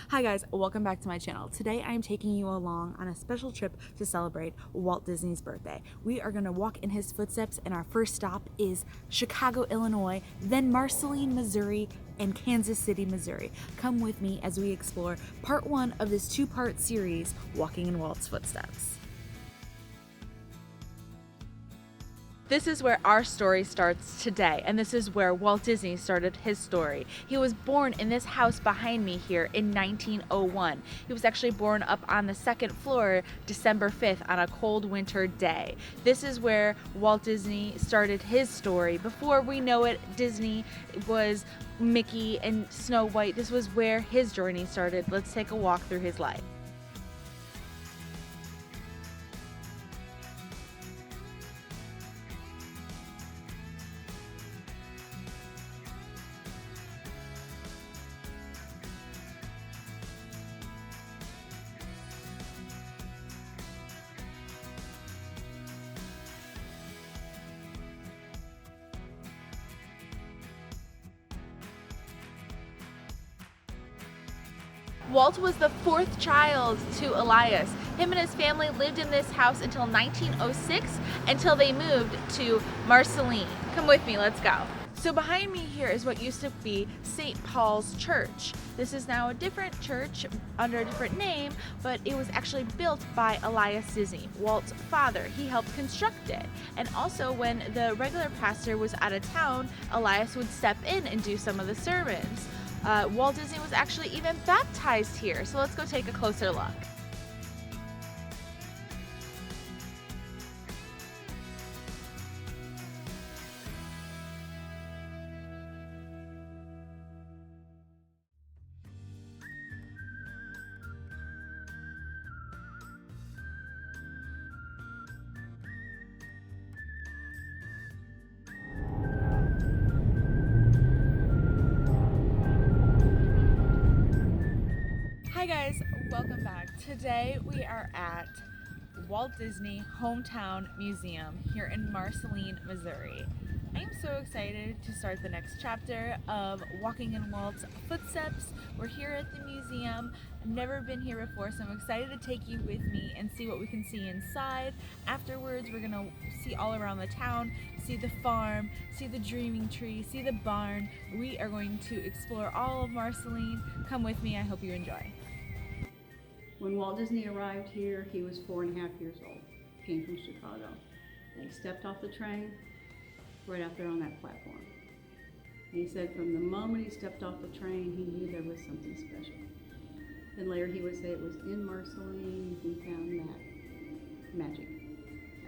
Hi guys, welcome back to my channel. Today I am taking you along on a special trip to celebrate Walt Disney's birthday. We are going to walk in his footsteps, and our first stop is Chicago, Illinois, then Marceline, Missouri, and Kansas City, Missouri. Come with me as we explore part one of this two-part series, Walking in Walt's Footsteps. This is where our story starts today, and this is where Walt Disney started his story. He was born in this house behind me here in 1901. He was actually born up on the second floor December 5th on a cold winter day. This is where Walt Disney started his story. Before we know it, Disney was Mickey and Snow White. This was where his journey started. Let's take a walk through his life. Walt was the fourth child to Elias. Him and his family lived in this house until 1906, until they moved to Marceline. Come with me, let's go. So behind me here is what used to be St. Paul's Church. This is now a different church under a different name, but it was actually built by Elias Disney, Walt's father. He helped construct it. And also when the regular pastor was out of town, Elias would step in and do some of the sermons. Walt Disney was actually even baptized here, so let's go take a closer look. Hi guys, welcome back. Today we are at Walt Disney Hometown Museum here in Marceline, Missouri. I am so excited to start the next chapter of Walking in Walt's Footsteps. We're here at the museum. I've never been here before, so I'm excited to take you with me and see what we can see inside. Afterwards, we're gonna see all around the town, see the farm, see the dreaming tree, see the barn. We are going to explore all of Marceline. Come with me, I hope you enjoy. When Walt Disney arrived here, he was 4.5 years old. Came from Chicago. And he stepped off the train right out there on that platform. And he said from the moment he stepped off the train, he knew there was something special. Then later he would say it was in Marceline he found that magic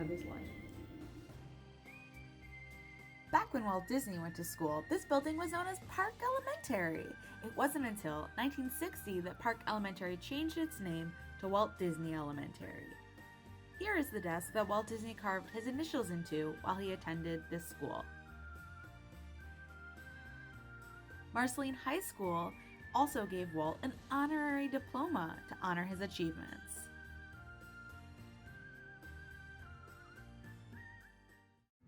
of his life. Back when Walt Disney went to school, this building was known as Park Elementary. It wasn't until 1960 that Park Elementary changed its name to Walt Disney Elementary. Here is the desk that Walt Disney carved his initials into while he attended this school. Marceline High School also gave Walt an honorary diploma to honor his achievements.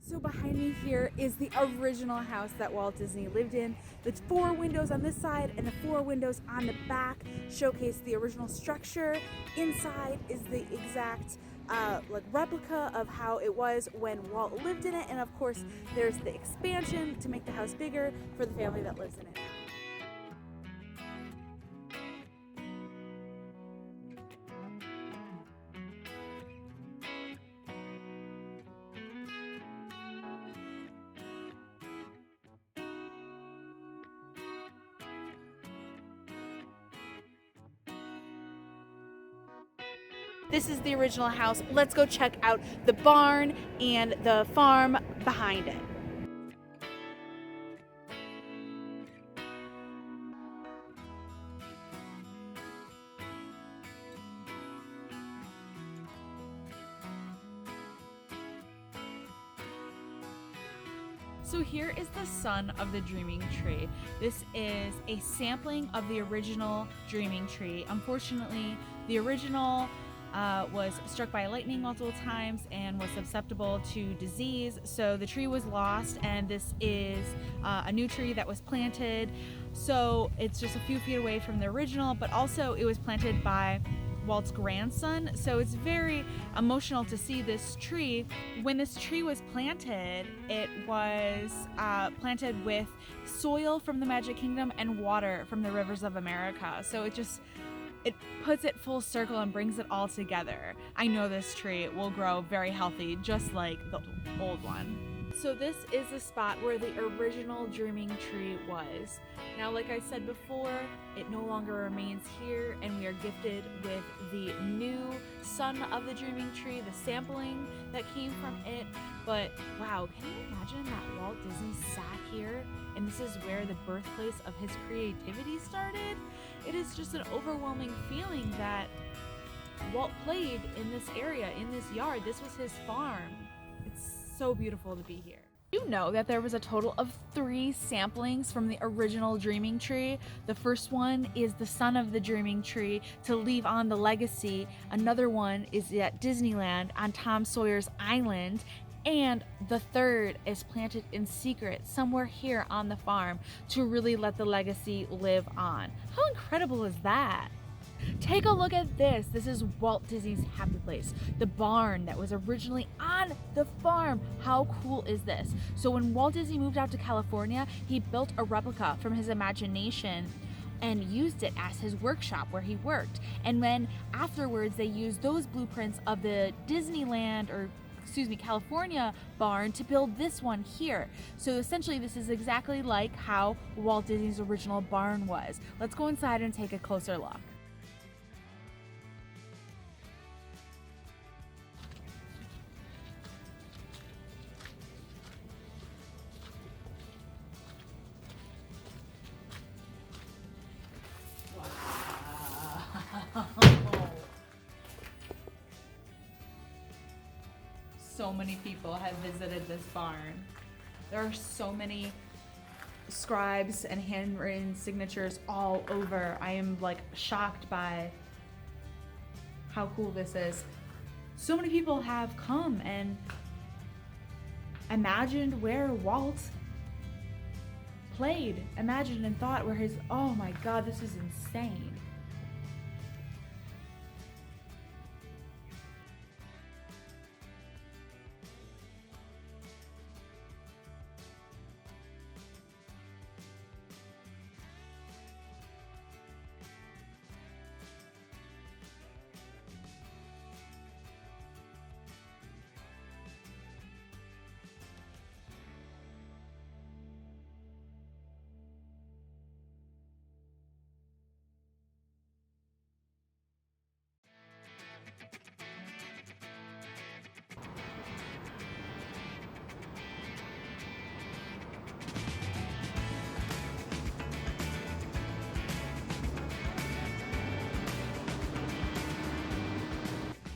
So behind me here is the original house that Walt Disney lived in. The 4 windows on this side and the 4 windows on the back showcase the original structure. Inside is the exact replica of how it was when Walt lived in it, and of course there's the expansion to make the house bigger for the family that lives in it now. This is the original house. Let's go check out the barn and the farm behind it. So here is the son of the dreaming tree. This is a sampling of the original dreaming tree. Unfortunately, the original was struck by lightning multiple times and was susceptible to disease. So the tree was lost, and this is a new tree that was planted. So it's just a few feet away from the original, but also it was planted by Walt's grandson. So it's very emotional to see this tree. When this tree was planted, it was planted with soil from the Magic Kingdom and water from the rivers of America. So it puts it full circle and brings it all together. I know this tree will grow very healthy, just like the old one. So this is the spot where the original Dreaming Tree was. Now, like I said before, it no longer remains here, and we are gifted with the new son of the Dreaming Tree, the sampling that came from it. But wow, can you imagine that Walt Disney sat here and this is where the birthplace of his creativity started? It is just an overwhelming feeling that Walt played in this area, in this yard. This was his farm. It's so beautiful to be here. You know that there was a total of 3 samplings from the original Dreaming Tree. The first one is the son of the Dreaming Tree to leave on the legacy. Another one is at Disneyland on Tom Sawyer's Island. And the third is planted in secret somewhere here on the farm to really let the legacy live on. How incredible is that? Take a look at this. This is Walt Disney's happy place, the barn that was originally on the farm. How cool is this? So when Walt Disney moved out to California, he built a replica from his imagination and used it as his workshop where he worked. And then afterwards, they used those blueprints of the California barn to build this one here. So essentially this is exactly like how Walt Disney's original barn was. Let's go inside and take a closer look. So many people have visited this barn. There are so many scribes and handwritten signatures all over. I am like shocked by how cool this is. So many people have come and imagined where Walt played, imagined and thought where his, oh my God, this is insane.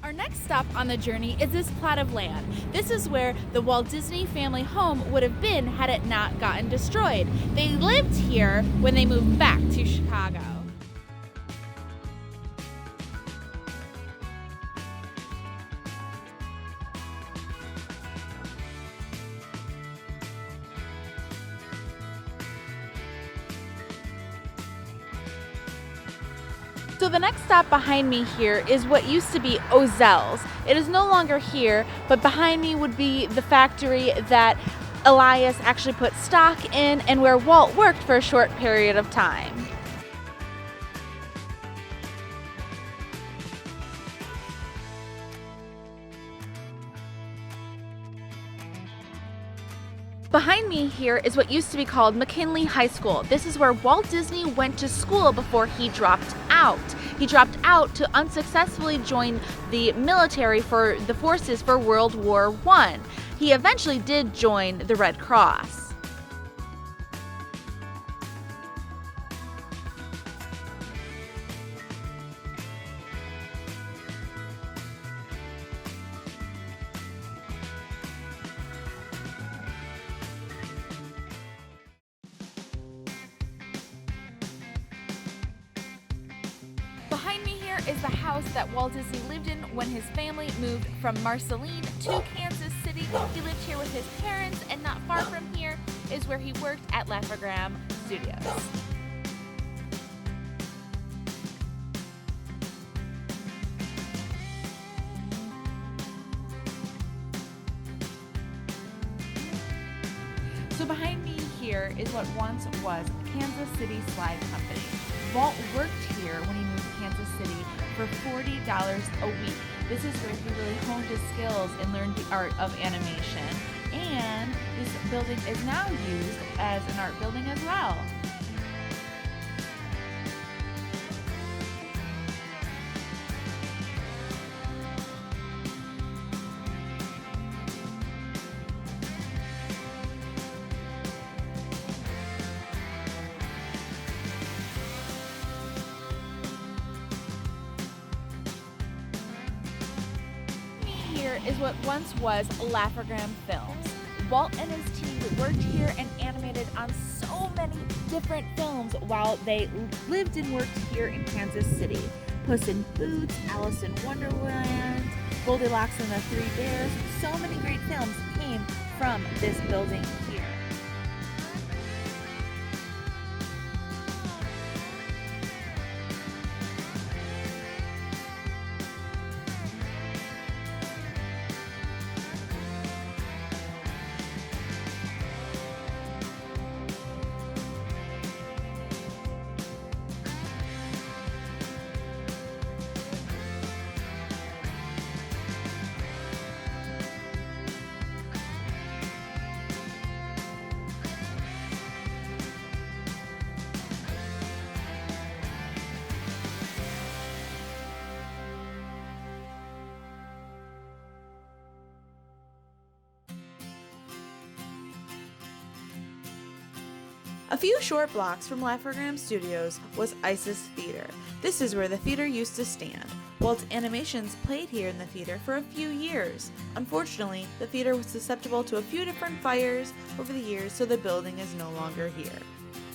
Our next stop on the journey is this plot of land. This is where the Walt Disney family home would have been had it not gotten destroyed. They lived here when they moved back to Chicago. So the next stop behind me here is what used to be Ozell's. It is no longer here, but behind me would be the factory that Elias actually put stock in and where Walt worked for a short period of time. Behind me here is what used to be called McKinley High School. This is where Walt Disney went to school before he dropped out. He dropped out to unsuccessfully join the military for the forces for World War I. He eventually did join the Red Cross. Behind me here is the house that Walt Disney lived in when his family moved from Marceline to Kansas City. He lived here with his parents, and not far from here is where he worked at Laugh-O-Gram Studios. So behind me here is what once was Kansas City Slide Company. Walt worked here when he moved to Kansas City for $40 a week. This is where he really honed his skills and learned the art of animation. And this building is now used as an art building as well. Here is what once was Laugh-O-Gram Films. Walt and his team worked here and animated on so many different films while they lived and worked here in Kansas City. Puss in Boots, Alice in Wonderland, Goldilocks and the Three Bears. So many great films came from this building here. A few short blocks from Laugh-O-Gram Studios was Isis Theater. This is where the theater used to stand. Walt's animations played here in the theater for a few years. Unfortunately, the theater was susceptible to a few different fires over the years, so the building is no longer here.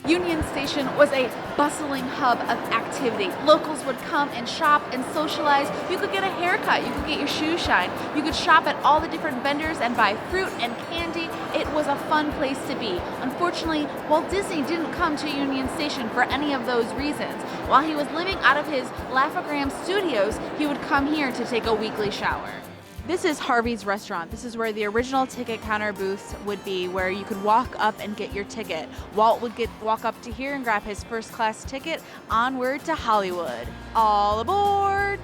Union Station was a bustling hub of activity. Locals would come and shop and socialize. You could get a haircut, you could get your shoes shined, you could shop at all the different vendors and buy fruit and candy. It was a fun place to be. Unfortunately, Walt Disney didn't come to Union Station for any of those reasons. While he was living out of his Laugh-O-Gram Studios, he would come here to take a weekly shower. This is Harvey's Restaurant. This is where the original ticket counter booths would be, where you could walk up and get your ticket. Walt would walk up to here and grab his first class ticket. Onward to Hollywood. All aboard!